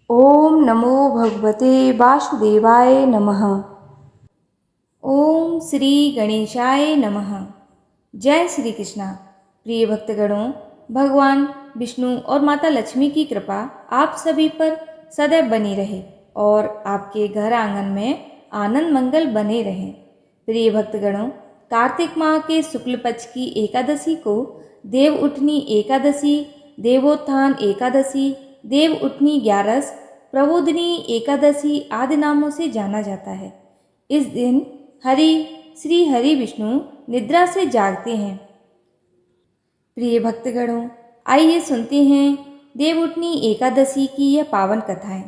ओम नमो भगवते वासुदेवाय नमः। ओम श्री गणेशाय नमः। जय श्री कृष्णा। प्रिय भक्तगणों, भगवान विष्णु और माता लक्ष्मी की कृपा आप सभी पर सदैव बनी रहे और आपके घर आंगन में आनंद मंगल बने रहे। प्रिय भक्तगणों, कार्तिक माह के शुक्ल पक्ष की एकादशी को देव उठनी एकादशी, देवोत्थान एकादशी, देव उठनी ग्यारस, प्रबोधिनी एकादशी आदि नामों से जाना जाता है। इस दिन श्री हरि विष्णु निद्रा से जागते हैं। प्रिय भक्तगणों, आइए सुनते हैं देवउठनी एकादशी की यह पावन कथाएं।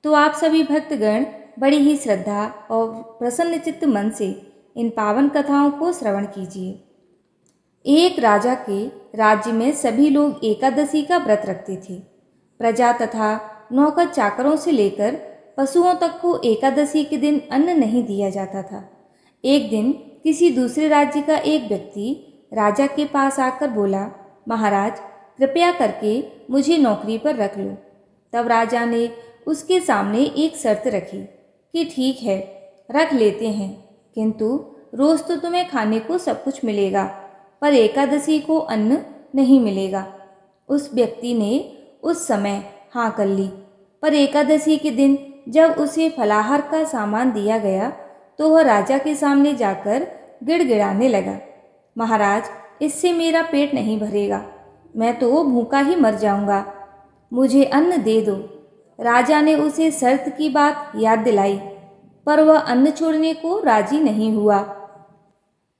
तो आप सभी भक्तगण बड़ी ही श्रद्धा और प्रसन्नचित्त मन से इन पावन कथाओं को श्रवण कीजिए। एक राजा के राज्य में सभी लोग एकादशी का व्रत रखते थे। प्रजा तथा नौकर चाकरों से लेकर पशुओं तक को एकादशी के दिन अन्न नहीं दिया जाता था। एक दिन किसी दूसरे राज्य का एक व्यक्ति राजा के पास आकर बोला, महाराज, कृपया करके मुझे नौकरी पर रख लो। तब राजा ने उसके सामने एक शर्त रखी कि ठीक है, रख लेते हैं, किंतु रोज तो तुम्हें खाने को सब कुछ मिलेगा, पर एकादशी को अन्न नहीं मिलेगा। उस व्यक्ति ने उस समय हाँ कर ली, पर एकादशी के दिन जब उसे फलाहार का सामान दिया गया तो वह राजा के सामने जाकर गिड़गिड़ाने लगा, महाराज, इससे मेरा पेट नहीं भरेगा, मैं तो भूखा ही मर जाऊंगा, मुझे अन्न दे दो। राजा ने उसे शर्त की बात याद दिलाई, पर वह अन्न छोड़ने को राजी नहीं हुआ।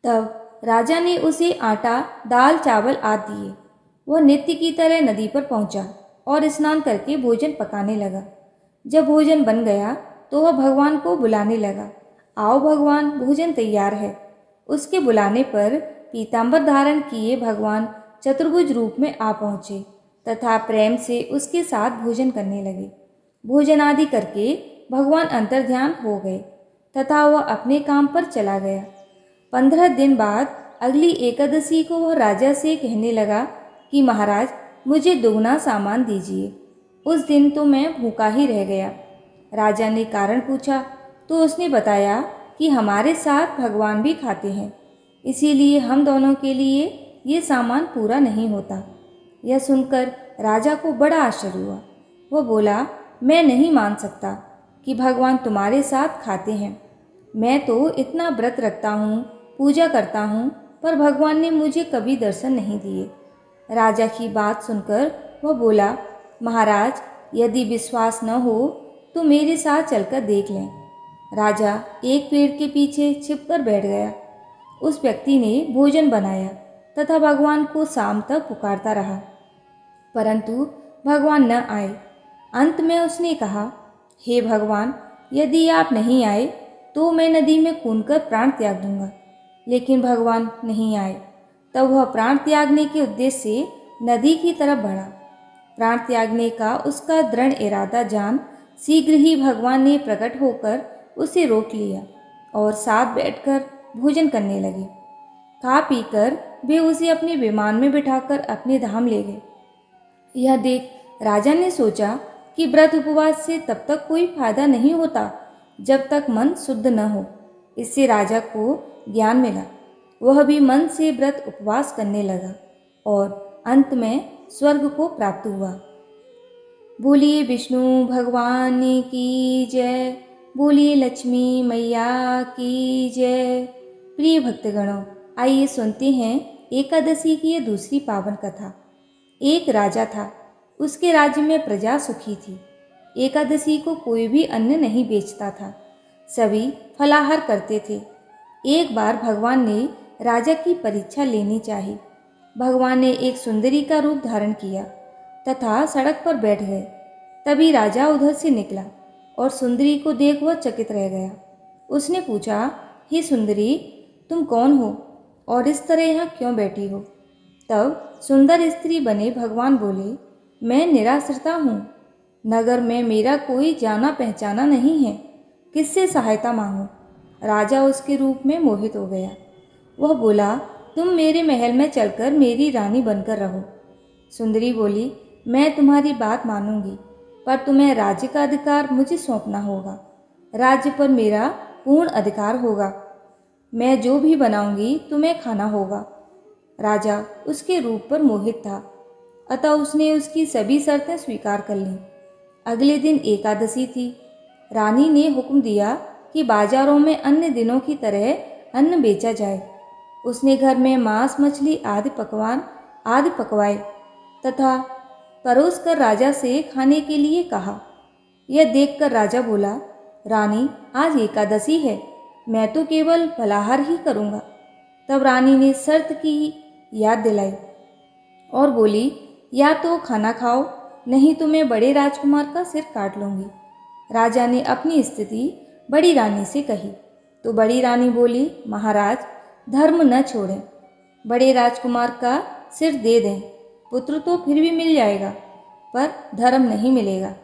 तब राजा ने उसे आटा, दाल, चावल आदि दिए। वह नित्य की तरह नदी पर पहुंचा और स्नान करके भोजन पकाने लगा। जब भोजन बन गया तो वह भगवान को बुलाने लगा, आओ भगवान, भोजन तैयार है। उसके बुलाने पर पीतांबर धारण किए भगवान चतुर्भुज रूप में आ पहुँचे तथा प्रेम से उसके साथ भोजन करने लगे। भोजन आदि करके भगवान अंतर्ध्यान हो गए तथा वह अपने काम पर चला गया। 15 दिन बाद अगली एकादशी को वह राजा से कहने लगा कि महाराज, मुझे दोगुना सामान दीजिए। उस दिन तो मैं भूखा ही रह गया। राजा ने कारण पूछा तो उसने बताया कि हमारे साथ भगवान भी खाते हैं, इसीलिए हम दोनों के लिए ये सामान पूरा नहीं होता। यह सुनकर राजा को बड़ा आश्चर्य हुआ। वह बोला, मैं नहीं मान सकता कि भगवान तुम्हारे साथ खाते हैं। मैं तो इतना व्रत रखता हूँ, पूजा करता हूँ, पर भगवान ने मुझे कभी दर्शन नहीं दिए। राजा की बात सुनकर वह बोला, महाराज, यदि विश्वास न हो तो मेरे साथ चलकर देख लें। राजा एक पेड़ के पीछे छिपकर बैठ गया। उस व्यक्ति ने भोजन बनाया तथा भगवान को शाम तक पुकारता रहा, परंतु भगवान न आए। अंत में उसने कहा, हे भगवान, यदि आप नहीं आए तो मैं नदी में कूदकर प्राण त्याग दूंगा। लेकिन भगवान नहीं आए। तब वह प्राण त्यागने के उद्देश्य से नदी की तरफ बढ़ा। प्राण त्यागने का उसका दृढ़ इरादा जान शीघ्र ही भगवान ने प्रकट होकर उसे रोक लिया और साथ बैठकर भोजन करने लगे। खा पीकर वे उसे अपने विमान में बिठाकर अपने धाम ले गए। यह देख राजा ने सोचा कि व्रत उपवास से तब तक कोई फायदा नहीं होता जब तक मन शुद्ध न हो। इससे राजा को ज्ञान मिला। वह भी मन से व्रत उपवास करने लगा और अंत में स्वर्ग को प्राप्त हुआ। बोलिए विष्णु भगवान की जय, बोलिए लक्ष्मी मैया की जय। प्रिय भक्तगणों, आइए सुनते हैं एकादशी की यह दूसरी पावन कथा। एक राजा था, उसके राज्य में प्रजा सुखी थी। एकादशी को कोई भी अन्न नहीं बेचता था, सभी फलाहार करते थे। एक बार भगवान ने राजा की परीक्षा लेनी चाही। भगवान ने एक सुंदरी का रूप धारण किया तथा सड़क पर बैठ गए। तभी राजा उधर से निकला और सुंदरी को देख वह चकित रह गया। उसने पूछा, हे सुंदरी, तुम कौन हो और इस तरह यहाँ क्यों बैठी हो? तब सुंदर स्त्री बने भगवान बोले, मैं निराश्रिता हूँ। नगर में मेरा कोई जाना पहचाना नहीं है, किससे सहायता मांगूं? राजा उसके रूप में मोहित हो गया। वह बोला, तुम मेरे महल में चलकर मेरी रानी बनकर रहो। सुंदरी बोली, मैं तुम्हारी बात मानूंगी, पर तुम्हें राज्य का अधिकार मुझे सौंपना होगा। राज्य पर मेरा पूर्ण अधिकार होगा। मैं जो भी बनाऊंगी तुम्हें खाना होगा। राजा उसके रूप पर मोहित था, अतः उसने उसकी सभी शर्तें स्वीकार कर लीं। अगले दिन एकादशी थी। रानी ने हुक्म दिया कि बाजारों में अन्य दिनों की तरह अन्न बेचा जाए। उसने घर में मांस मछली आदि पकवाए तथा परोस कर राजा से खाने के लिए कहा। यह देखकर राजा बोला, रानी, आज एकादशी है, मैं तो केवल फलाहार ही करूँगा। तब रानी ने शर्त की याद दिलाई और बोली, या तो खाना खाओ, नहीं तो मैं बड़े राजकुमार का सिर काट लूँगी। राजा ने अपनी स्थिति बड़ी रानी से कही तो बड़ी रानी बोली, महाराज, धर्म न छोड़ें, बड़े राजकुमार का सिर दे दें, पुत्र तो फिर भी मिल जाएगा, पर धर्म नहीं मिलेगा।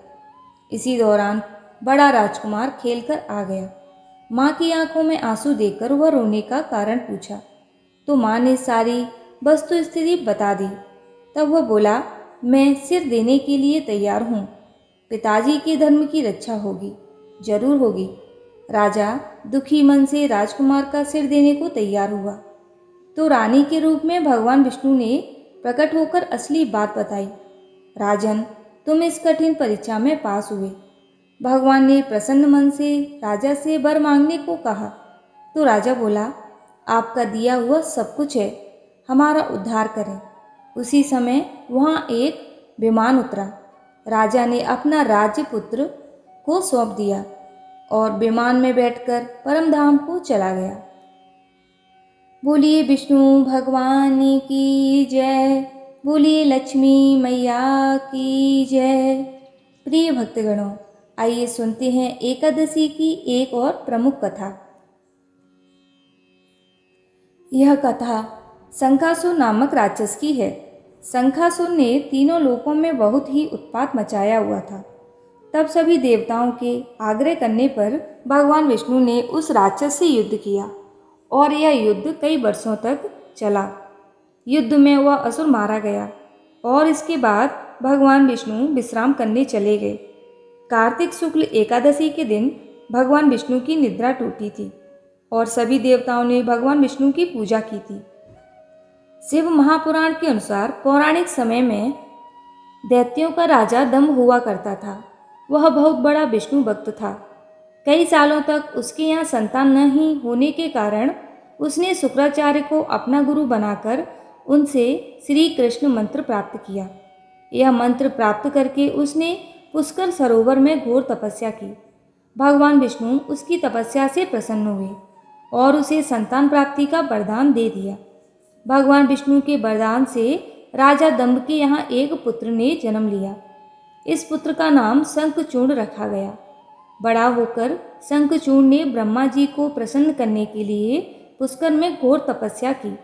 इसी दौरान बड़ा राजकुमार खेलकर आ गया। माँ की आंखों में आंसू देखकर वह रोने का कारण पूछा तो माँ ने सारी वस्तु स्थिति बता दी। तब वह बोला, मैं सिर देने के लिए तैयार हूँ। पिताजी के धर्म की रक्षा होगी, जरूर होगी। राजा दुखी मन से राजकुमार का सिर देने को तैयार हुआ तो रानी के रूप में भगवान विष्णु ने प्रकट होकर असली बात बताई। राजन, तुम इस कठिन परीक्षा में पास हुए। भगवान ने प्रसन्न मन से राजा से वर मांगने को कहा तो राजा बोला, आपका दिया हुआ सब कुछ है, हमारा उद्धार करें। उसी समय वहाँ एक विमान उतरा। राजा ने अपना राज्य पुत्र को सौंप दिया और विमान में बैठकर परमधाम को चला गया। बोलिए विष्णु भगवान की जय, बोलिए लक्ष्मी मैया की जय। प्रिय भक्तगणों, आइए सुनते हैं एकादशी की एक और प्रमुख कथा। यह कथा शंखासुर नामक राक्षस की है। शंखासुर ने तीनों लोकों में बहुत ही उत्पात मचाया हुआ था। तब सभी देवताओं के आग्रह करने पर भगवान विष्णु ने उस राक्षस से युद्ध किया और यह युद्ध कई वर्षों तक चला। युद्ध में वह असुर मारा गया और इसके बाद भगवान विष्णु विश्राम करने चले गए। कार्तिक शुक्ल एकादशी के दिन भगवान विष्णु की निद्रा टूटी थी और सभी देवताओं ने भगवान विष्णु की पूजा की थी। शिव महापुराण के अनुसार पौराणिक समय में दैत्यों का राजा दंभ हुआ करता था। वह बहुत बड़ा विष्णु भक्त था। कई सालों तक उसके यहाँ संतान नहीं होने के कारण उसने शुक्राचार्य को अपना गुरु बनाकर उनसे श्री कृष्ण मंत्र प्राप्त किया। यह मंत्र प्राप्त करके उसने पुष्कर सरोवर में घोर तपस्या की। भगवान विष्णु उसकी तपस्या से प्रसन्न हुए और उसे संतान प्राप्ति का वरदान दे दिया। भगवान विष्णु के वरदान से राजा दंभ के यहाँ एक पुत्र ने जन्म लिया। इस पुत्र का नाम शंखचूड़ रखा गया। बड़ा होकर शंखचूड़ ने ब्रह्मा जी को प्रसन्न करने के लिए पुष्कर में घोर तपस्या की।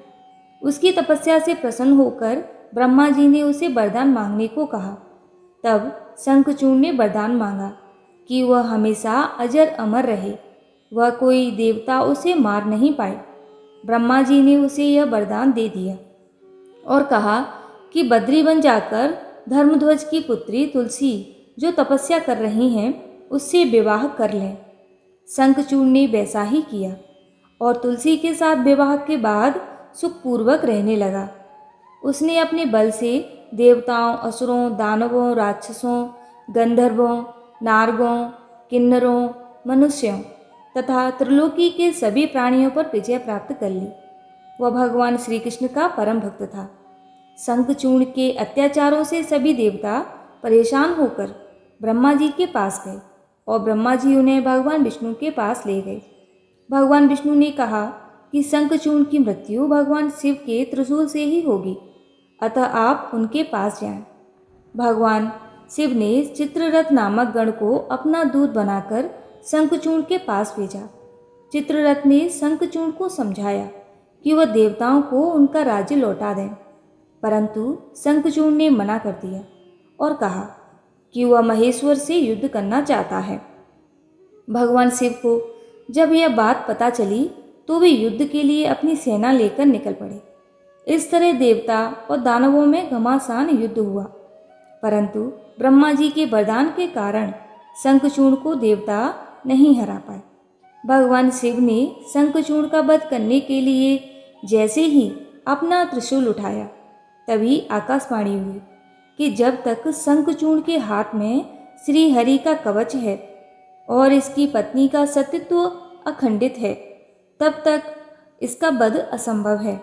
उसकी तपस्या से प्रसन्न होकर ब्रह्मा जी ने उसे वरदान मांगने को कहा। तब शंखचूड़ ने वरदान मांगा कि वह हमेशा अजर अमर रहे, वह कोई देवता उसे मार नहीं पाए। ब्रह्मा जी ने उसे यह वरदान दे दिया और कहा कि बद्री बन जाकर धर्मध्वज की पुत्री तुलसी जो तपस्या कर रही हैं उससे विवाह कर लें। शंखचूड़ ने वैसा ही किया और तुलसी के साथ विवाह के बाद सुखपूर्वक रहने लगा। उसने अपने बल से देवताओं, असुरों, दानवों, राक्षसों, गंधर्वों, नारगों, किन्नरों, मनुष्यों तथा त्रिलोकी के सभी प्राणियों पर विजय प्राप्त कर ली। वह भगवान श्री कृष्ण का परम भक्त था। शंखचूड़ के अत्याचारों से सभी देवता परेशान होकर ब्रह्मा जी के पास गए और ब्रह्मा जी उन्हें भगवान विष्णु के पास ले गए। भगवान विष्णु ने कहा कि शंखचूड़ की मृत्यु भगवान शिव के त्रिशूल से ही होगी, अतः आप उनके पास जाएं। भगवान शिव ने चित्ररथ नामक गण को अपना दूत बनाकर शंखचूड़ के पास भेजा। चित्ररथ ने शंखचूड़ को समझाया कि वह देवताओं को उनका राज्य लौटा दें, परंतु शंखचूड़ ने मना कर दिया और कहा कि वह महेश्वर से युद्ध करना चाहता है। भगवान शिव को जब यह बात पता चली तो वे युद्ध के लिए अपनी सेना लेकर निकल पड़े। इस तरह देवता और दानवों में घमासान युद्ध हुआ, परंतु ब्रह्मा जी के वरदान के कारण शंखचूर्ण को देवता नहीं हरा पाए। भगवान शिव ने शंखचूर्ण का वध करने के लिए जैसे ही अपना त्रिशूल उठाया, तभी आकाशवाणी हुई कि जब तक शंखचूर्ण के हाथ में श्री हरि का कवच है और इसकी पत्नी का सतीत्व अखंडित है, तब तक इसका वध असंभव है।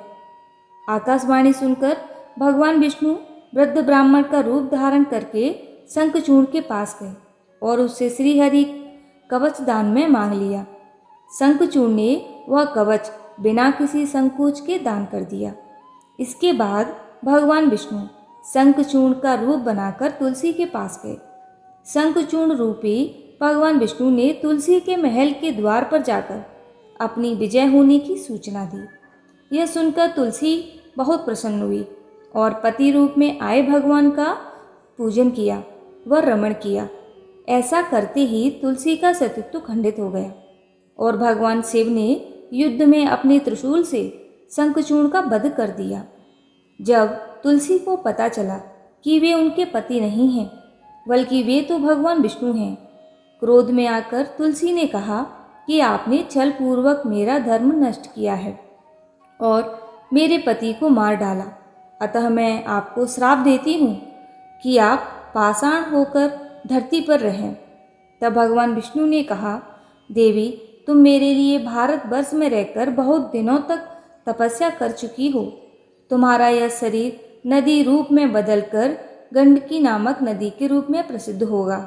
आकाशवाणी सुनकर भगवान विष्णु वृद्ध ब्राह्मण का रूप धारण करके शंखचूर्ण के पास गए और उससे श्रीहरि कवच दान में मांग लिया। शंखचूर्ण ने वह कवच बिना किसी संकोच के दान कर दिया। इसके बाद भगवान विष्णु शंखचूर्ण का रूप बनाकर तुलसी के पास गए। शंखचूर्ण रूपी भगवान विष्णु ने तुलसी के महल के द्वार पर जाकर अपनी विजय होने की सूचना दी। यह सुनकर तुलसी बहुत प्रसन्न हुई और पति रूप में आए भगवान का पूजन किया व रमण किया। ऐसा करते ही तुलसी का सतीत्व खंडित हो गया और भगवान शिव ने युद्ध में अपने त्रिशूल से शंखचूर्ण का वध कर दिया। जब तुलसी को पता चला कि वे उनके पति नहीं हैं, बल्कि वे तो भगवान विष्णु हैं, क्रोध में आकर तुलसी ने कहा कि आपने छल पूर्वक मेरा धर्म नष्ट किया है और मेरे पति को मार डाला, अतः मैं आपको श्राप देती हूँ कि आप पाषाण होकर धरती पर रहें। तब भगवान विष्णु ने कहा, देवी, तुम मेरे लिए भारतवर्ष में रहकर बहुत दिनों तक तपस्या कर चुकी हो। तुम्हारा यह शरीर नदी रूप में बदलकर गंडकी नामक नदी के रूप में प्रसिद्ध होगा।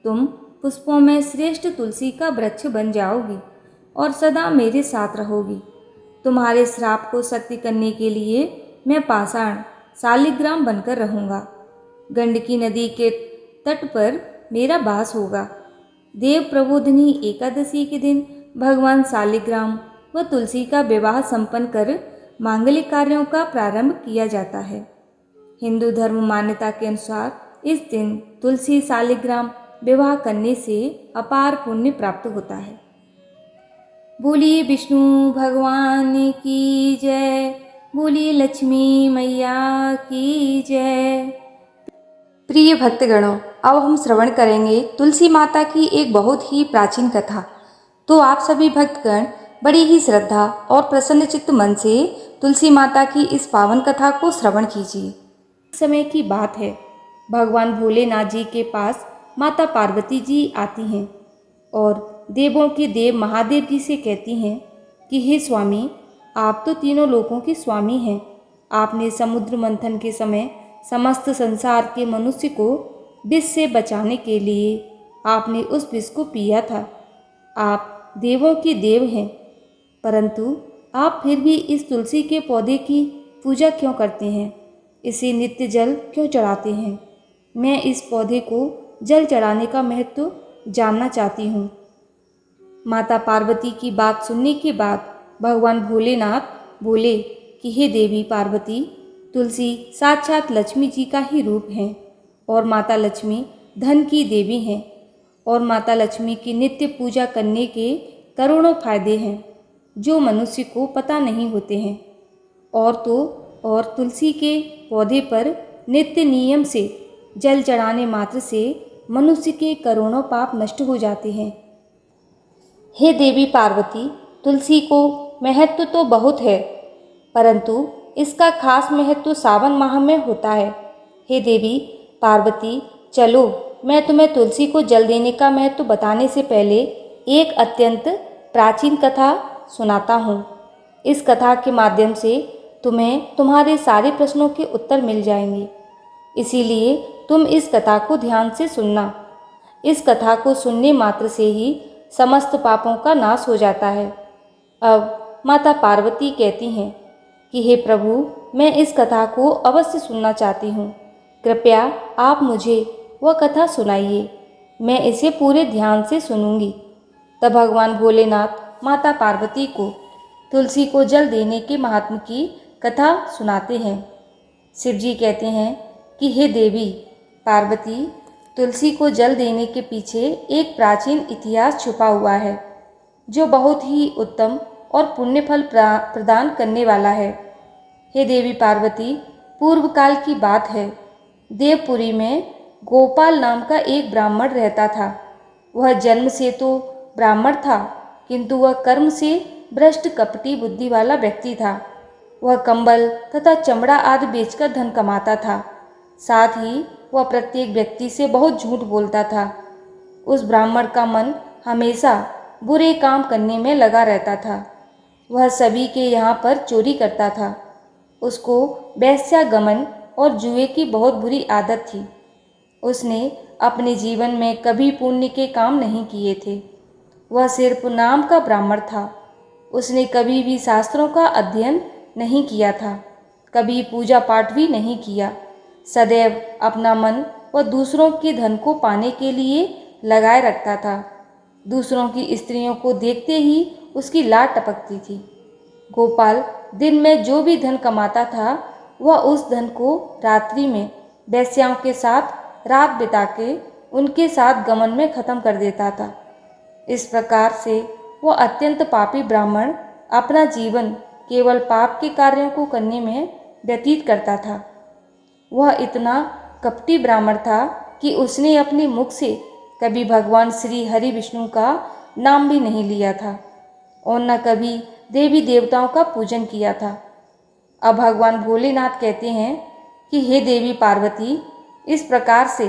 तुम पुष्पों में श्रेष्ठ तुलसी का वृक्ष बन जाओगी और सदा मेरे साथ रहोगी। तुम्हारे श्राप को सत्य करने के लिए मैं पाषाण शालिग्राम बनकर रहूँगा। गंडकी नदी के तट पर मेरा वास होगा। देव प्रबोधिनी एकादशी के दिन भगवान शालिग्राम व तुलसी का विवाह संपन्न कर मांगलिक कार्यों का प्रारंभ किया जाता है। हिंदू धर्म मान्यता के अनुसार इस दिन तुलसी शालिग्राम विवाह करने से अपार पुण्य प्राप्त होता है। बोलिए विष्णु भगवान की जय, बोलिए लक्ष्मी मैया की जय। प्रिय भक्तगणों, अब हम श्रवण करेंगे तुलसी माता की एक बहुत ही प्राचीन कथा। तो आप सभी भक्तगण बड़ी ही श्रद्धा और प्रसन्नचित्त मन से तुलसी माता की इस पावन कथा को श्रवण कीजिए। समय की बात है, भगवान भोलेनाथ जी के पास माता पार्वती जी आती हैं और देवों के देव महादेव जी से कहती हैं कि हे स्वामी, आप तो तीनों लोकों के स्वामी हैं। आपने समुद्र मंथन के समय समस्त संसार के मनुष्य को विष से बचाने के लिए आपने उस विष को पिया था। आप देवों के देव हैं, परंतु आप फिर भी इस तुलसी के पौधे की पूजा क्यों करते हैं? इसे नित्य जल क्यों चढ़ाते हैं? मैं इस पौधे को जल चढ़ाने का महत्व जानना चाहती हूँ। माता पार्वती की बात सुनने के बाद भगवान भोलेनाथ बोले कि हे देवी पार्वती, तुलसी साक्षात लक्ष्मी जी का ही रूप है और माता लक्ष्मी धन की देवी हैं और माता लक्ष्मी की नित्य पूजा करने के करोड़ों फायदे हैं जो मनुष्य को पता नहीं होते हैं। और तुलसी के पौधे पर नित्य नियम से जल चढ़ाने मात्र से मनुष्य के करोड़ों पाप नष्ट हो जाते हैं। हे देवी पार्वती, तुलसी को महत्व तो बहुत है, परंतु इसका खास महत्व सावन माह में होता है। हे देवी पार्वती, चलो मैं तुम्हें तुलसी को जल देने का महत्व बताने से पहले एक अत्यंत प्राचीन कथा सुनाता हूँ। इस कथा के माध्यम से तुम्हें तुम्हारे सारे प्रश्नों के उत्तर मिल जाएंगे, इसीलिए तुम इस कथा को ध्यान से सुनना। इस कथा को सुनने मात्र से ही समस्त पापों का नाश हो जाता है। अब माता पार्वती कहती हैं कि हे प्रभु, मैं इस कथा को अवश्य सुनना चाहती हूँ। कृपया आप मुझे वह कथा सुनाइए, मैं इसे पूरे ध्यान से सुनूंगी। तब भगवान भोलेनाथ माता पार्वती को तुलसी को जल देने के महात्म की कथा सुनाते हैं। शिव जी कहते हैं कि हे देवी पार्वती, तुलसी को जल देने के पीछे एक प्राचीन इतिहास छुपा हुआ है जो बहुत ही उत्तम और पुण्य फल प्रदान करने वाला है। हे देवी पार्वती, पूर्व काल की बात है, देवपुरी में गोपाल नाम का एक ब्राह्मण रहता था। वह जन्म से तो ब्राह्मण था, किंतु वह कर्म से भ्रष्ट कपटी बुद्धि वाला व्यक्ति था। वह कंबल तथा चमड़ा आदि बेचकर धन कमाता था। साथ ही वह प्रत्येक व्यक्ति से बहुत झूठ बोलता था। उस ब्राह्मण का मन हमेशा बुरे काम करने में लगा रहता था। वह सभी के यहाँ पर चोरी करता था। उसको वेश्यागमन और जुए की बहुत बुरी आदत थी। उसने अपने जीवन में कभी पुण्य के काम नहीं किए थे। वह सिर्फ नाम का ब्राह्मण था। उसने कभी भी शास्त्रों का अध्ययन नहीं किया था, कभी पूजा पाठ भी नहीं किया। सदैव अपना मन वह दूसरों के धन को पाने के लिए लगाए रखता था। दूसरों की स्त्रियों को देखते ही उसकी लार टपकती थी। गोपाल दिन में जो भी धन कमाता था, वह उस धन को रात्रि में वेश्याओं के साथ रात बिता के उनके साथ गमन में खत्म कर देता था। इस प्रकार से वह अत्यंत पापी ब्राह्मण अपना जीवन केवल पाप के कार्यों को करने में व्यतीत करता था। वह इतना कपटी ब्राह्मण था कि उसने अपने मुख से कभी भगवान श्री हरि विष्णु का नाम भी नहीं लिया था और न कभी देवी देवताओं का पूजन किया था। अब भगवान भोलेनाथ कहते हैं कि हे देवी पार्वती, इस प्रकार से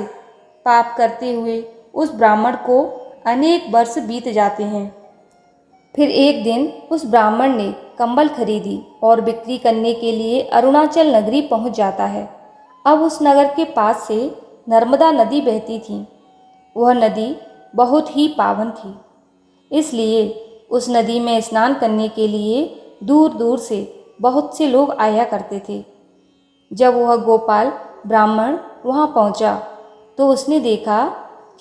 पाप करते हुए उस ब्राह्मण को अनेक वर्ष बीत जाते हैं। फिर एक दिन उस ब्राह्मण ने कंबल खरीदी और बिक्री करने के लिए अरुणाचल नगरी पहुंच जाता है। अब उस नगर के पास से नर्मदा नदी बहती थी। वह नदी बहुत ही पावन थी, इसलिए उस नदी में स्नान करने के लिए दूर दूर से बहुत से लोग आया करते थे। जब वह गोपाल ब्राह्मण वहाँ पहुँचा तो उसने देखा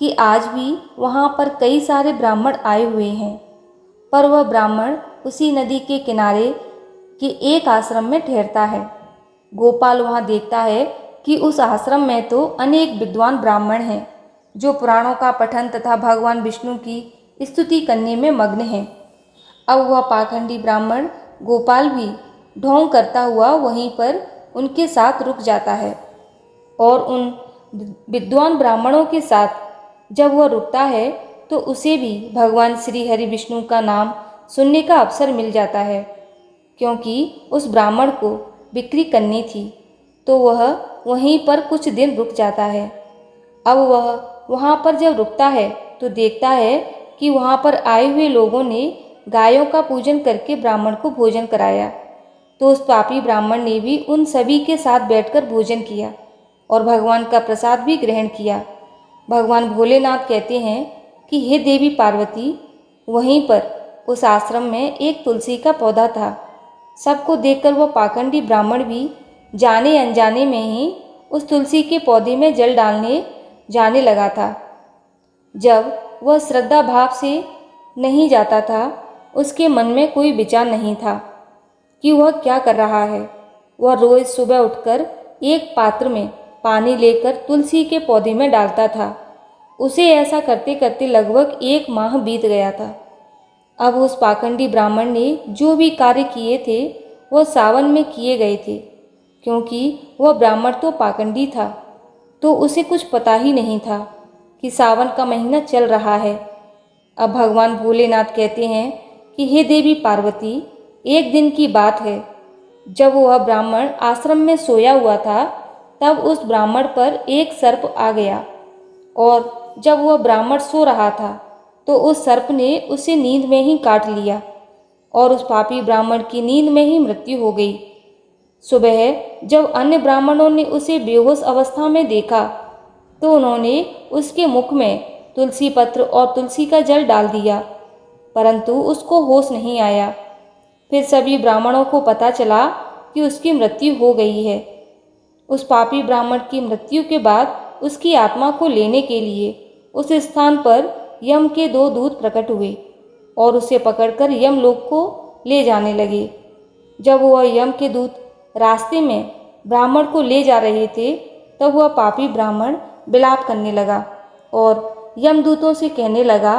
कि आज भी वहाँ पर कई सारे ब्राह्मण आए हुए हैं, पर वह ब्राह्मण उसी नदी के किनारे के एक आश्रम में ठहरता है। गोपाल वहाँ देखता है कि उस आश्रम में तो अनेक विद्वान ब्राह्मण हैं, जो पुराणों का पठन तथा भगवान विष्णु की स्तुति करने में मग्न हैं। अब वह पाखंडी ब्राह्मण गोपाल भी ढोंग करता हुआ वहीं पर उनके साथ रुक जाता है और उन विद्वान ब्राह्मणों के साथ जब वह रुकता है तो उसे भी भगवान श्री हरि विष्णु का नाम सुनने का अवसर मिल जाता है। क्योंकि उस ब्राह्मण को बिक्री करनी थी तो वह वहीं पर कुछ दिन रुक जाता है। अब वह वहाँ पर जब रुकता है तो देखता है कि वहाँ पर आए हुए लोगों ने गायों का पूजन करके ब्राह्मण को भोजन कराया। तो उस पापी ब्राह्मण ने भी उन सभी के साथ बैठकर भोजन किया और भगवान का प्रसाद भी ग्रहण किया। भगवान भोलेनाथ कहते हैं कि हे देवी पार्वती, वहीं पर उस आश्रम में एक तुलसी का पौधा था। सबको देखकर वह पाखंडी ब्राह्मण भी जाने अनजाने में ही उस तुलसी के पौधे में जल डालने जाने लगा था। जब वह श्रद्धा भाव से नहीं जाता था, उसके मन में कोई विचार नहीं था कि वह क्या कर रहा है। वह रोज सुबह उठकर एक पात्र में पानी लेकर तुलसी के पौधे में डालता था। उसे ऐसा करते करते लगभग 1 माह बीत गया था। अब उस पाखंडी ब्राह्मण ने जो भी कार्य किए थे वह सावन में किए गए थे। क्योंकि वह ब्राह्मण तो पाखंडी था, तो उसे कुछ पता ही नहीं था कि सावन का महीना चल रहा है। अब भगवान भोलेनाथ कहते हैं कि हे देवी पार्वती, एक दिन की बात है, जब वह ब्राह्मण आश्रम में सोया हुआ था, तब उस ब्राह्मण पर एक सर्प आ गया और जब वह ब्राह्मण सो रहा था तो उस सर्प ने उसे नींद में ही काट लिया और उस पापी ब्राह्मण की नींद में ही मृत्यु हो गई। सुबह जब अन्य ब्राह्मणों ने उसे बेहोश अवस्था में देखा तो उन्होंने उसके मुख में तुलसी पत्र और तुलसी का जल डाल दिया, परंतु उसको होश नहीं आया। फिर सभी ब्राह्मणों को पता चला कि उसकी मृत्यु हो गई है। उस पापी ब्राह्मण की मृत्यु के बाद उसकी आत्मा को लेने के लिए उस स्थान पर यम के 2 दूत प्रकट हुए और उसे पकड़कर यमलोक को ले जाने लगे। जब वह यम के दूत रास्ते में ब्राह्मण को ले जा रहे थे, तब वह पापी ब्राह्मण विलाप करने लगा और यमदूतों से कहने लगा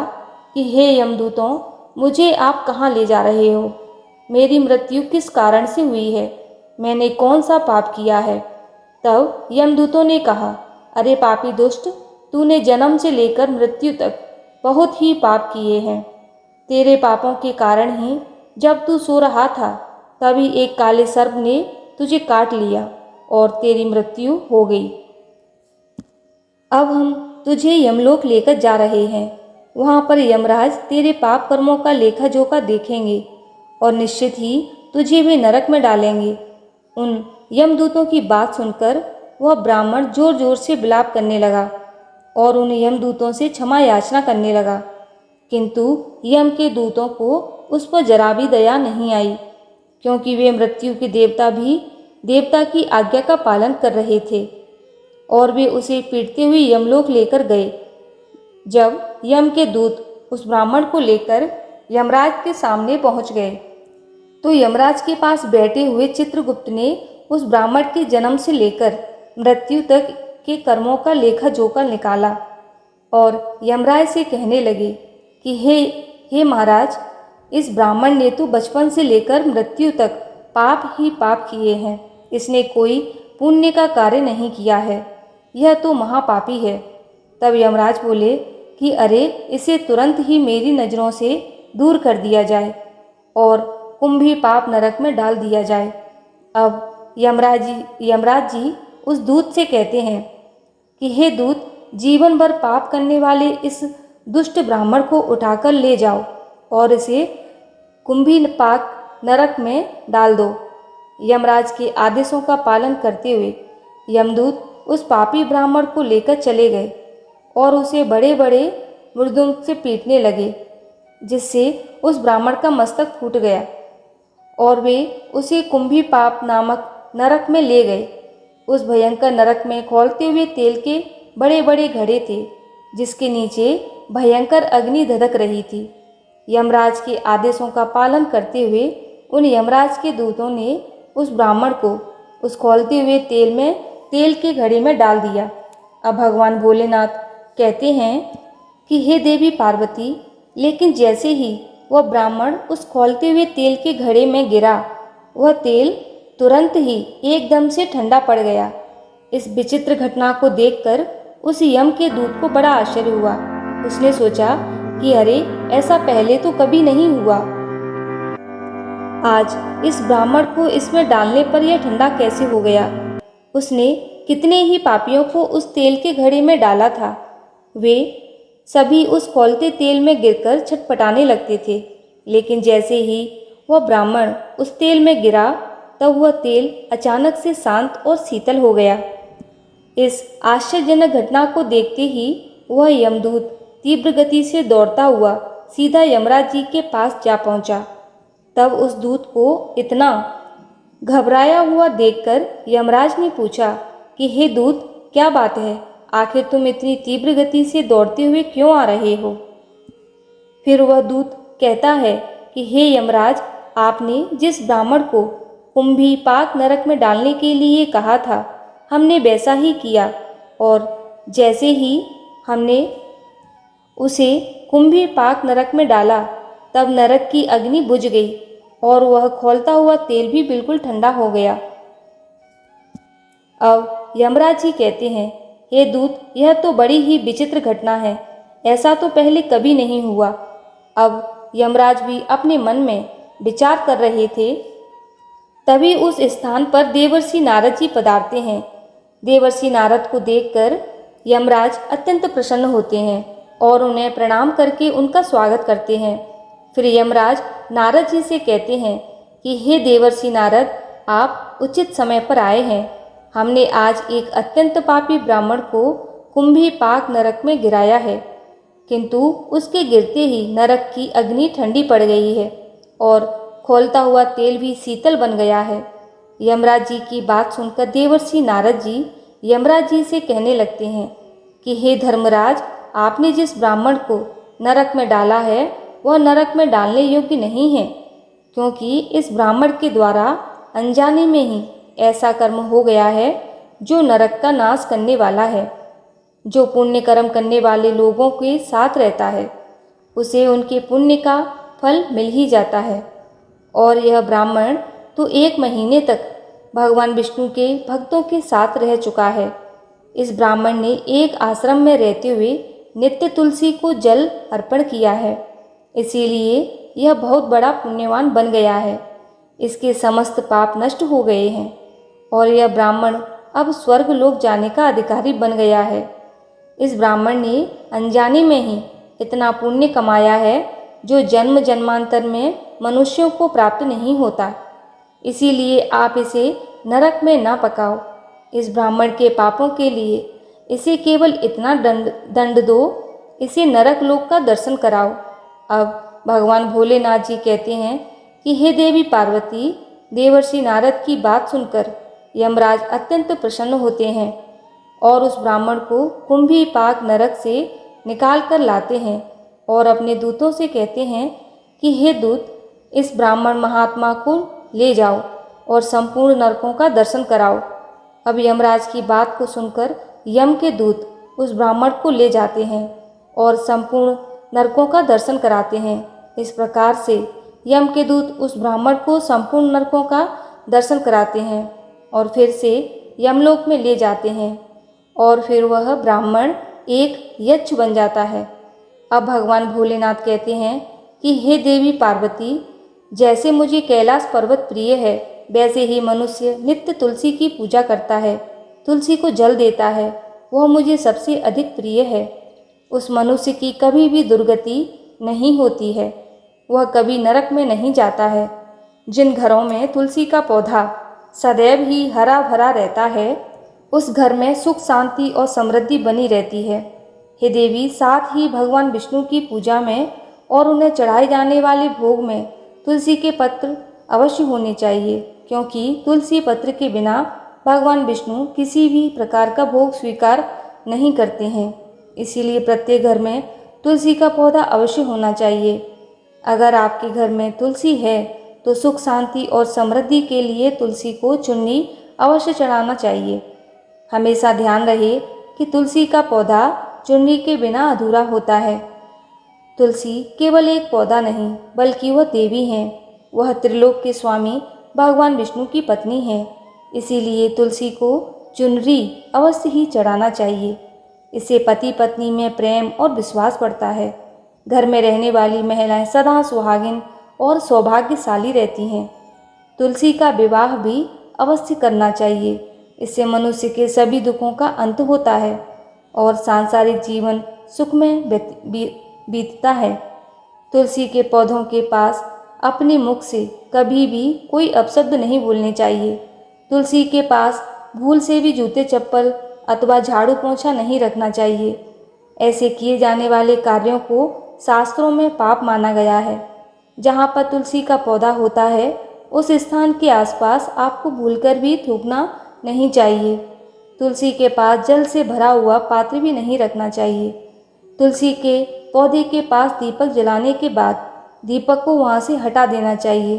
कि हे यमदूतों, मुझे आप कहाँ ले जा रहे हो? मेरी मृत्यु किस कारण से हुई है? मैंने कौन सा पाप किया है? तब यमदूतों ने कहा अरे पापी दुष्ट, तूने जन्म से लेकर मृत्यु तक बहुत ही पाप किए हैं। तेरे पापों के कारण ही जब तू सो रहा था तभी एक काले सर्प ने तुझे काट लिया और तेरी मृत्यु हो गई। अब हम तुझे यमलोक लेकर जा रहे हैं। वहाँ पर यमराज तेरे पाप कर्मों का लेखा जोखा देखेंगे और निश्चित ही तुझे भी नरक में डालेंगे। उन यमदूतों की बात सुनकर वह ब्राह्मण जोर जोर से विलाप करने लगा और उन यमदूतों से क्षमा याचना करने लगा, किंतु यम के दूतों को उस पर जरा भी दया नहीं आई, क्योंकि वे मृत्यु के देवता भी देवता की आज्ञा का पालन कर रहे थे और वे उसे पीटते हुए यमलोक लेकर गए। जब यम के दूत उस ब्राह्मण को लेकर यमराज के सामने पहुंच गए तो यमराज के पास बैठे हुए चित्रगुप्त ने उस ब्राह्मण के जन्म से लेकर मृत्यु तक के कर्मों का लेखा जोखा निकाला और यमराज से कहने लगे कि हे महाराज, इस ब्राह्मण ने तो बचपन से लेकर मृत्यु तक पाप ही पाप किए हैं। इसने कोई पुण्य का कार्य नहीं किया है। यह तो महापापी है। तब यमराज बोले कि अरे, इसे तुरंत ही मेरी नज़रों से दूर कर दिया जाए और कुंभी पाप नरक में डाल दिया जाए। अब यमराज जी उस दूत से कहते हैं कि हे दूत, जीवन भर पाप करने वाले इस दुष्ट ब्राह्मण को उठाकर ले जाओ और इसे कुंभी पाक नरक में डाल दो। यमराज के आदेशों का पालन करते हुए यमदूत उस पापी ब्राह्मण को लेकर चले गए और उसे बड़े बड़े मुर्दों से पीटने लगे, जिससे उस ब्राह्मण का मस्तक फूट गया और वे उसे कुंभी पाप नामक नरक में ले गए। उस भयंकर नरक में खौलते हुए तेल के बड़े बड़े घड़े थे, जिसके नीचे भयंकर अग्नि धधक रही थी। यमराज के आदेशों का पालन करते हुए उन यमराज के दूतों ने उस ब्राह्मण को उस खौलते हुए तेल के घड़े में डाल दिया। अब भगवान भोलेनाथ कहते हैं कि हे देवी पार्वती, लेकिन जैसे ही वह ब्राह्मण उस खौलते हुए तेल के घड़े में गिरा, वह तेल तुरंत ही एकदम से ठंडा पड़ गया। इस विचित्र घटना को देखकर उस यम के दूत को बड़ा आश्चर्य हुआ। उसने सोचा कि अरे, ऐसा पहले तो कभी नहीं हुआ। आज इस ब्राह्मण को इसमें डालने पर यह ठंडा कैसे हो गया? उसने कितने ही पापियों को उस तेल के घड़े में डाला था। वे सभी उस खौलते तेल में गिरकर छटपटाने लगते थे, लेकिन जैसे ही वह ब्राह्मण उस तेल में गिरा, तब वह तेल अचानक से शांत और शीतल हो गया। इस आश्चर्यजनक घटना को देखते ही वह यमदूत तीव्र गति से दौड़ता हुआ सीधा यमराज जी के पास जा पहुंचा। तब उस दूत को इतना घबराया हुआ देखकर यमराज ने पूछा कि हे दूत, क्या बात है? आखिर तुम इतनी तीव्र गति से दौड़ते हुए क्यों आ रहे हो? फिर वह दूत कहता है कि हे यमराज, आपने जिस ब्राह्मण को कुंभी पाक नरक में डालने के लिए कहा था, हमने वैसा ही किया और जैसे ही हमने उसे कुंभी पाक नरक में डाला, तब नरक की अग्नि बुझ गई और वह खौलता हुआ तेल भी बिल्कुल ठंडा हो गया। अब यमराज जी कहते हैं, हे दूत, यह तो बड़ी ही विचित्र घटना है। ऐसा तो पहले कभी नहीं हुआ। अब यमराज भी अपने मन में विचार कर रहे थे, तभी उस स्थान पर देवर्षि नारद जी पधारते हैं। देवर्षि नारद को देखकर यमराज अत्यंत प्रसन्न होते हैं और उन्हें प्रणाम करके उनका स्वागत करते हैं। फिर यमराज नारद जी से कहते हैं कि हे देवर्षि नारद, आप उचित समय पर आए हैं। हमने आज एक अत्यंत पापी ब्राह्मण को कुंभी पाक नरक में गिराया है, किंतु उसके गिरते ही नरक की अग्नि ठंडी पड़ गई है और खौलता हुआ तेल भी शीतल बन गया है। यमराज जी की बात सुनकर देवर्षि नारद जी यमराज जी से कहने लगते हैं कि हे धर्मराज, आपने जिस ब्राह्मण को नरक में डाला है, वह नरक में डालने योग्य नहीं है, क्योंकि इस ब्राह्मण के द्वारा अनजाने में ही ऐसा कर्म हो गया है जो नरक का नाश करने वाला है। जो पुण्य कर्म करने वाले लोगों के साथ रहता है, उसे उनके पुण्य का फल मिल ही जाता है। और यह ब्राह्मण तो 1 महीने तक भगवान विष्णु के भक्तों के साथ रह चुका है। इस ब्राह्मण ने एक आश्रम में रहते हुए नित्य तुलसी को जल अर्पण किया है, इसीलिए यह बहुत बड़ा पुण्यवान बन गया है। इसके समस्त पाप नष्ट हो गए हैं और यह ब्राह्मण अब स्वर्ग लोक जाने का अधिकारी बन गया है। इस ब्राह्मण ने अनजाने में ही इतना पुण्य कमाया है जो जन्म जन्मांतर में मनुष्यों को प्राप्त नहीं होता। इसीलिए आप इसे नरक में ना पकाओ। इस ब्राह्मण के पापों के लिए इसे केवल इतना दंड दो, इसे नरक लोक का दर्शन कराओ। अब भगवान भोलेनाथ जी कहते हैं कि हे देवी पार्वती, देवर्षि नारद की बात सुनकर यमराज अत्यंत प्रसन्न होते हैं और उस ब्राह्मण को कुंभी पाक नरक से निकाल कर लाते हैं और अपने दूतों से कहते हैं कि हे दूत, इस ब्राह्मण महात्मा को ले जाओ और संपूर्ण नरकों का दर्शन कराओ। अब यमराज की बात को सुनकर यम के दूत उस ब्राह्मण को ले जाते हैं और संपूर्ण नरकों का दर्शन कराते हैं। इस प्रकार से यम के दूत उस ब्राह्मण को संपूर्ण नरकों का दर्शन कराते हैं और फिर से यमलोक में ले जाते हैं और फिर वह ब्राह्मण एक यक्ष बन जाता है। अब भगवान भोलेनाथ कहते हैं कि हे देवी पार्वती, जैसे मुझे कैलाश पर्वत प्रिय है, वैसे ही मनुष्य नित्य तुलसी की पूजा करता है, तुलसी को जल देता है, वह मुझे सबसे अधिक प्रिय है। उस मनुष्य की कभी भी दुर्गति नहीं होती है, वह कभी नरक में नहीं जाता है। जिन घरों में तुलसी का पौधा सदैव ही हरा भरा रहता है, उस घर में सुख शांति और समृद्धि बनी रहती है। हे देवी, साथ ही भगवान विष्णु की पूजा में और उन्हें चढ़ाए जाने वाले भोग में तुलसी के पत्र अवश्य होने चाहिए, क्योंकि तुलसी पत्र के बिना भगवान विष्णु किसी भी प्रकार का भोग स्वीकार नहीं करते हैं। इसीलिए प्रत्येक घर में तुलसी का पौधा अवश्य होना चाहिए। अगर आपके घर में तुलसी है तो सुख शांति और समृद्धि के लिए तुलसी को चुन्नी अवश्य चढ़ाना चाहिए। हमेशा ध्यान रहे कि तुलसी का पौधा चुन्नी के बिना अधूरा होता है। तुलसी केवल एक पौधा नहीं, बल्कि वह देवी हैं। वह त्रिलोक के स्वामी भगवान विष्णु की पत्नी हैं। इसीलिए तुलसी को चुनरी अवश्य ही चढ़ाना चाहिए। इससे पति पत्नी में प्रेम और विश्वास बढ़ता है। घर में रहने वाली महिलाएं सदा सुहागिन और सौभाग्यशाली रहती हैं। तुलसी का विवाह भी अवश्य करना चाहिए। इससे मनुष्य के सभी दुखों का अंत होता है और सांसारिक जीवन सुख में बीतता है। तुलसी के पौधों के पास अपने मुख से कभी भी कोई अपशब्द नहीं बोलने चाहिए। तुलसी के पास भूल से भी जूते चप्पल अथवा झाड़ू पोंछा नहीं रखना चाहिए। ऐसे किए जाने वाले कार्यों को शास्त्रों में पाप माना गया है। जहाँ पर तुलसी का पौधा होता है, उस स्थान के आसपास आपको भूलकर भी थूकना नहीं चाहिए। तुलसी के पास जल से भरा हुआ पात्र भी नहीं रखना चाहिए। तुलसी के पौधे के पास दीपक जलाने के बाद दीपक को वहाँ से हटा देना चाहिए,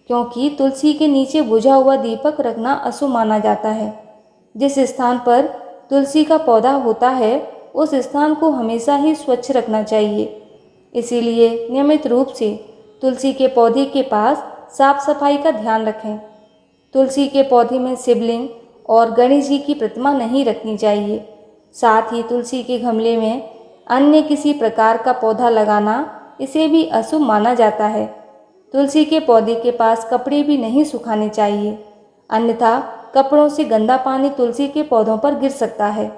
क्योंकि तुलसी के नीचे बुझा हुआ दीपक रखना अशुभ माना जाता है। जिस स्थान पर तुलसी का पौधा होता है, उस स्थान को हमेशा ही स्वच्छ रखना चाहिए। इसीलिए नियमित रूप से तुलसी के पौधे के पास साफ सफाई का ध्यान रखें। तुलसी के पौधे में शिवलिंग और गणेश जी की प्रतिमा नहीं रखनी चाहिए। साथ ही तुलसी के गमले में अन्य किसी प्रकार का पौधा लगाना, इसे भी अशुभ माना जाता है। तुलसी के पौधे के पास कपड़े भी नहीं सुखाने चाहिए, अन्यथा कपड़ों से गंदा पानी तुलसी के पौधों पर गिर सकता है।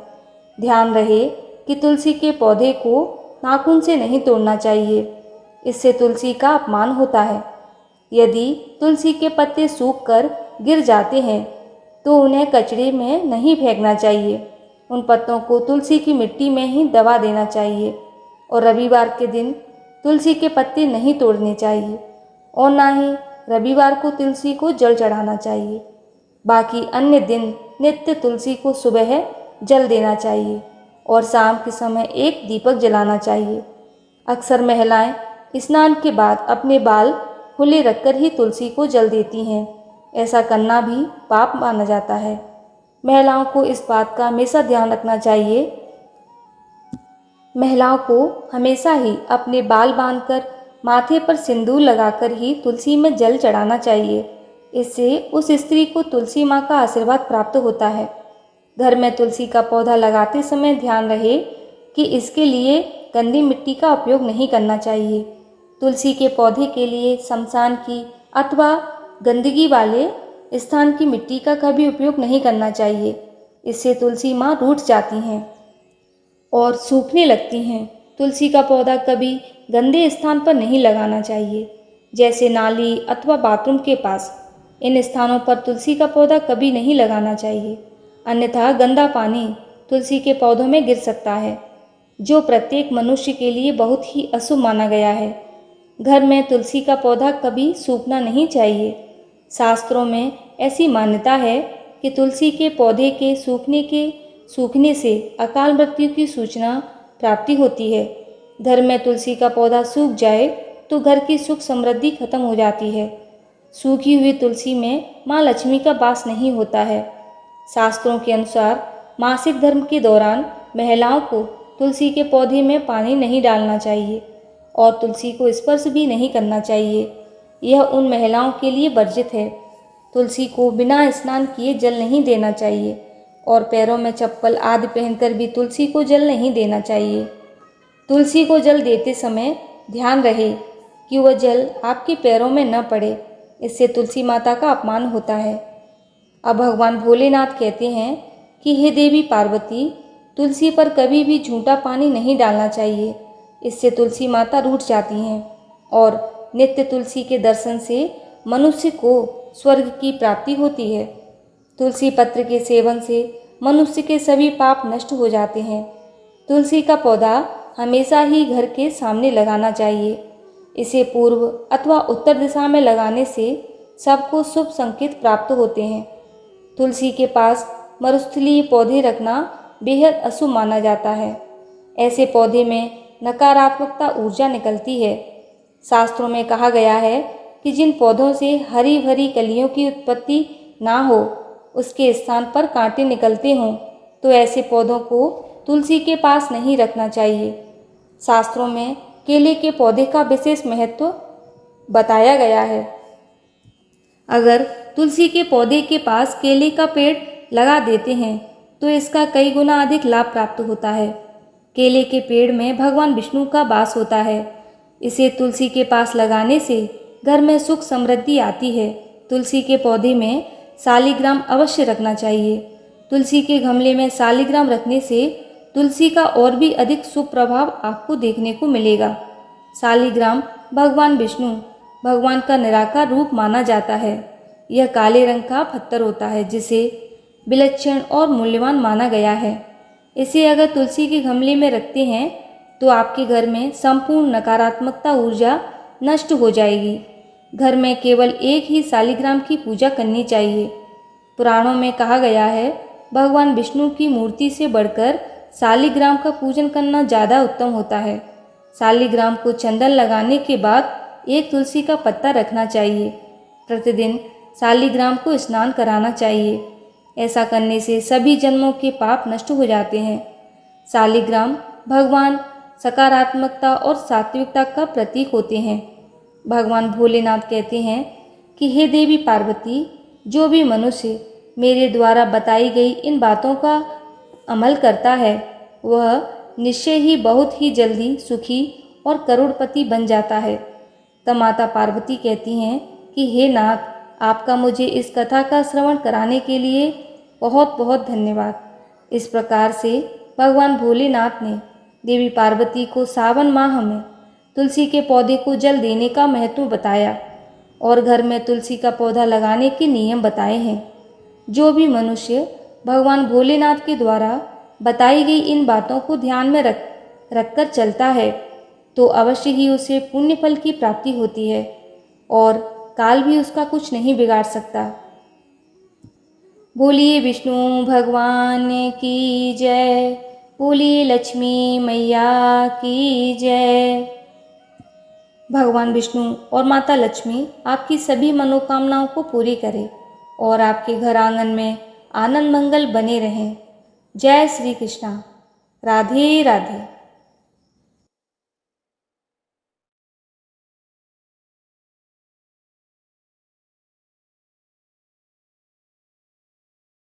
ध्यान रहे कि तुलसी के पौधे को नाखून से नहीं तोड़ना चाहिए, इससे तुलसी का अपमान होता है। यदि तुलसी के पत्ते सूख कर गिर जाते हैं तो उन्हें कचरे में नहीं फेंकना चाहिए। उन पत्तों को तुलसी की मिट्टी में ही दबा देना चाहिए और रविवार के दिन तुलसी के पत्ते नहीं तोड़ने चाहिए और ना ही रविवार को तुलसी को जल चढ़ाना चाहिए। बाकी अन्य दिन नित्य तुलसी को सुबह जल देना चाहिए और शाम के समय एक दीपक जलाना चाहिए। अक्सर महिलाएं स्नान के बाद अपने बाल खुले रखकर ही तुलसी को जल देती हैं। ऐसा करना भी पाप माना जाता है। महिलाओं को इस बात का हमेशा ध्यान रखना चाहिए। महिलाओं को हमेशा ही अपने बाल बांधकर माथे पर सिंदूर लगाकर ही तुलसी में जल चढ़ाना चाहिए। इससे उस स्त्री को तुलसी माँ का आशीर्वाद प्राप्त होता है। घर में तुलसी का पौधा लगाते समय ध्यान रहे कि इसके लिए गंदी मिट्टी का उपयोग नहीं करना चाहिए। तुलसी के पौधे के लिए शमशान की अथवा गंदगी वाले स्थान की मिट्टी का कभी उपयोग नहीं करना चाहिए। इससे तुलसी माँ रूठ जाती हैं और सूखने लगती हैं। तुलसी का पौधा कभी गंदे स्थान पर नहीं लगाना चाहिए, जैसे नाली अथवा बाथरूम के पास। इन स्थानों पर तुलसी का पौधा कभी नहीं लगाना चाहिए, अन्यथा गंदा पानी तुलसी के पौधों में गिर सकता है, जो प्रत्येक मनुष्य के लिए बहुत ही अशुभ माना गया है। घर में तुलसी का पौधा कभी सूखना नहीं चाहिए। शास्त्रों में ऐसी मान्यता है कि तुलसी के पौधे के सूखने से अकाल मृत्यु की सूचना प्राप्ति होती है। घर में तुलसी का पौधा सूख जाए तो घर की सुख समृद्धि खत्म हो जाती है। सूखी हुई तुलसी में माँ लक्ष्मी का वास नहीं होता है। शास्त्रों के अनुसार मासिक धर्म के दौरान महिलाओं को तुलसी के पौधे में पानी नहीं डालना चाहिए और तुलसी को स्पर्श भी नहीं करना चाहिए। यह उन महिलाओं के लिए वर्जित है। तुलसी को बिना स्नान किए जल नहीं देना चाहिए और पैरों में चप्पल आदि पहनकर भी तुलसी को जल नहीं देना चाहिए। तुलसी को जल देते समय ध्यान रहे कि वह जल आपके पैरों में न पड़े, इससे तुलसी माता का अपमान होता है। अब भगवान भोलेनाथ कहते हैं कि हे देवी पार्वती, तुलसी पर कभी भी झूठा पानी नहीं डालना चाहिए, इससे तुलसी माता रूठ जाती हैं और नित्य तुलसी के दर्शन से मनुष्य को स्वर्ग की प्राप्ति होती है। तुलसी पत्र के सेवन से मनुष्य के सभी पाप नष्ट हो जाते हैं। तुलसी का पौधा हमेशा ही घर के सामने लगाना चाहिए। इसे पूर्व अथवा उत्तर दिशा में लगाने से सबको शुभ संकेत प्राप्त होते हैं। तुलसी के पास मरुस्थलीय पौधे रखना बेहद अशुभ माना जाता है। ऐसे पौधे में नकारात्मकता ऊर्जा निकलती है। शास्त्रों में कहा गया है कि जिन पौधों से हरी भरी कलियों की उत्पत्ति ना हो, उसके स्थान पर कांटे निकलते हों, तो ऐसे पौधों को तुलसी के पास नहीं रखना चाहिए। शास्त्रों में केले के पौधे का विशेष महत्व बताया गया है। अगर तुलसी के पौधे के पास केले का पेड़ लगा देते हैं तो इसका कई गुना अधिक लाभ प्राप्त होता है। केले के पेड़ में भगवान विष्णु का वास होता है। इसे तुलसी के पास लगाने से घर में सुख समृद्धि आती है। तुलसी के पौधे में शालिग्राम अवश्य रखना चाहिए। तुलसी के गमले में शालिग्राम रखने से तुलसी का और भी अधिक शुभ प्रभाव आपको देखने को मिलेगा। शालिग्राम भगवान विष्णु भगवान का निराकार रूप माना जाता है। यह काले रंग का पत्थर होता है जिसे विलक्षण और मूल्यवान माना गया है। इसे अगर तुलसी के गमले में रखते हैं तो आपके घर में संपूर्ण नकारात्मकता ऊर्जा नष्ट हो जाएगी। घर में केवल एक ही शालिग्राम की पूजा करनी चाहिए। पुराणों में कहा गया है, भगवान विष्णु की मूर्ति से बढ़कर शालिग्राम का पूजन करना ज़्यादा उत्तम होता है। शालिग्राम को चंदन लगाने के बाद एक तुलसी का पत्ता रखना चाहिए। प्रतिदिन शालिग्राम को स्नान कराना चाहिए। ऐसा करने से सभी जन्मों के पाप नष्ट हो जाते हैं। शालिग्राम भगवान सकारात्मकता और सात्विकता का प्रतीक होते हैं। भगवान भोलेनाथ कहते हैं कि हे देवी पार्वती, जो भी मनुष्य मेरे द्वारा बताई गई इन बातों का अमल करता है वह निश्चय ही बहुत ही जल्दी सुखी और करोड़पति बन जाता है। तब माता पार्वती कहती हैं कि हे नाथ, आपका मुझे इस कथा का श्रवण कराने के लिए बहुत बहुत धन्यवाद। इस प्रकार से भगवान भोलेनाथ ने देवी पार्वती को सावन माह में तुलसी के पौधे को जल देने का महत्व बताया और घर में तुलसी का पौधा लगाने के नियम बताए हैं। जो भी मनुष्य भगवान भोलेनाथ के द्वारा बताई गई इन बातों को ध्यान में रखकर चलता है तो अवश्य ही उसे पुण्य फल की प्राप्ति होती है और काल भी उसका कुछ नहीं बिगाड़ सकता। बोलिए विष्णु भगवान की जय। बोलिए लक्ष्मी मैया की जय। भगवान विष्णु और माता लक्ष्मी आपकी सभी मनोकामनाओं को पूरी करें और आपके घर आंगन में आनंद मंगल बने रहें। जय श्री कृष्णा। राधे राधे।